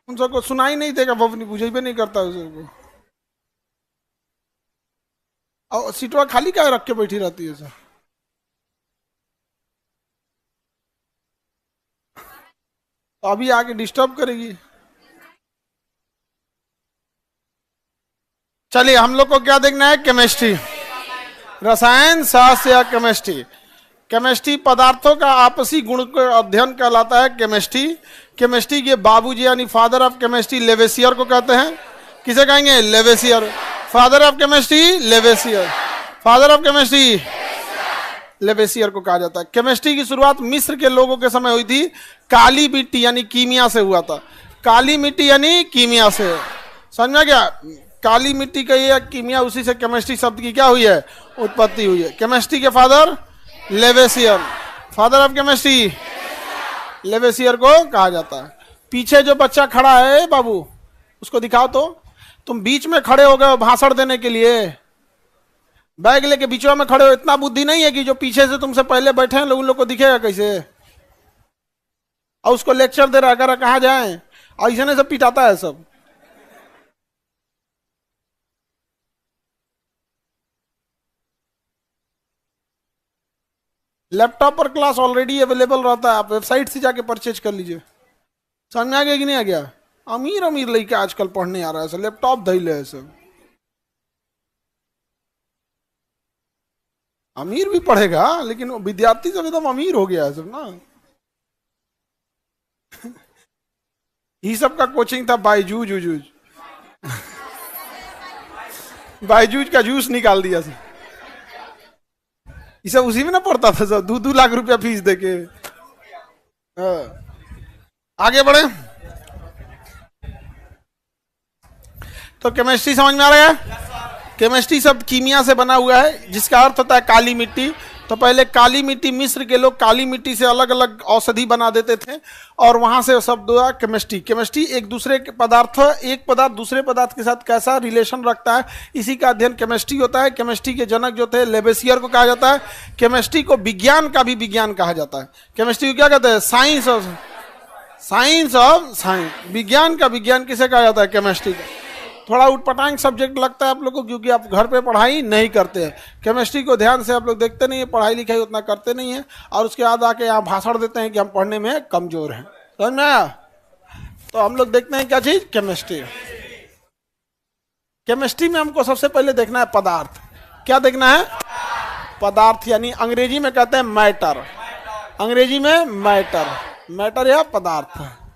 उन सबको सुनाई नहीं देगा, बबनी बुझे भी नहीं करता उसको। और सीटवा खाली क्या रख के बैठी रहती है सर? तो अभी आके डिस्टर्ब करेगी। चलिए हम लोग को क्या देखना है, केमिस्ट्री, रसायन शास्त्र या केमिस्ट्री। केमिस्ट्री पदार्थों का आपसी गुण का अध्ययन कहलाता है केमिस्ट्री। केमिस्ट्री के बाबूजी यानी फादर ऑफ केमिस्ट्री लेवेसियर को कहते हैं। किसे कहेंगे? Lavoisier. Father of chemistry Lavoisier, father of chemistry Lavoisier को कहा जाता है। केमिस्ट्री की शुरुआत मिस्र के लोगों के समय हुई थी। काली मिट्टी यानी कीमिया से हुआ था। काली मिट्टी यानी कीमिया से, समझ में क्या? काली मिट्टी का ये कीमिया, उसी से केमिस्ट्री शब्द की क्या हुई है, उत्पत्ति हुई है। केमिस्ट्री के father लेवेसियर, father of chemistry Lavoisier को कहा जाता है। पीछे जो बच्चा खड़ा है बाबू, उसको दिखाओ तो। तुम बीच में खड़े हो गए भाषण देने के लिए, बैग लेके बीचवा में खड़े हो। इतना बुद्धि नहीं है कि जो पीछे से तुमसे पहले बैठे हैं लोग, उन लोग को दिखेगा कैसे? और उसको लेक्चर दे रहा है, कहाँ जाए, ऐसे ने सब पिटाता है सब। लैपटॉप पर क्लास ऑलरेडी अवेलेबल रहता है, आप वेबसाइट से जाके परचेज कर लीजिए। समझ में आ गया कि नहीं आ गया? अमीर अमीर लड़के आजकल पढ़ने आ रहा है, लैपटॉप धैले है सब। अमीर भी पढ़ेगा, लेकिन विद्यार्थी सब एकदम अमीर हो गया है सब ना। ये सब का कोचिंग था बायजूज उजूज। बायजूज का जूस निकाल दिया सब। ये सब उसी में ना पढ़ता था सब, 2-2 लाख रुपया फीस देके। आगे बढ़े तो केमिस्ट्री समझ में आ रहा है? केमिस्ट्री शब्द कीमिया से बना हुआ है, जिसका अर्थ होता है काली मिट्टी। तो पहले काली मिट्टी, मिस्र के लोग काली मिट्टी से अलग अलग औषधि बना देते थे, और वहां से शब्द हुआ केमिस्ट्री। केमिस्ट्री एक दूसरे के पदार्थ, एक पदार्थ दूसरे पदार्थ के साथ कैसा रिलेशन रखता है, इसी का अध्ययन केमिस्ट्री होता है। केमिस्ट्री के जनक जो थे लेवेसियर को कहा जाता है। केमिस्ट्री को विज्ञान का भी विज्ञान कहा जाता है। केमिस्ट्री को क्या कहते हैं? Science of science. विज्ञान का विज्ञान किसे कहा जाता है? केमिस्ट्री का। थोड़ा उटपटांग सब्जेक्ट लगता है आप लोगों को, क्योंकि आप घर पे पढ़ाई नहीं करते हैं। केमिस्ट्री को ध्यान से आप लोग देखते नहीं है, पढ़ाई लिखाई उतना करते नहीं है, और उसके बाद आके यहाँ भाषण देते हैं कि हम पढ़ने में कमजोर हैं। समझ में आया? तो हम लोग देखते हैं क्या चीज, केमिस्ट्री। केमिस्ट्री में हमको सबसे पहले देखना है पदार्थ। क्या देखना है? पदार्थ, यानी अंग्रेजी में कहते हैं मैटर। अंग्रेजी में मैटर, मैटर या पदार्थ।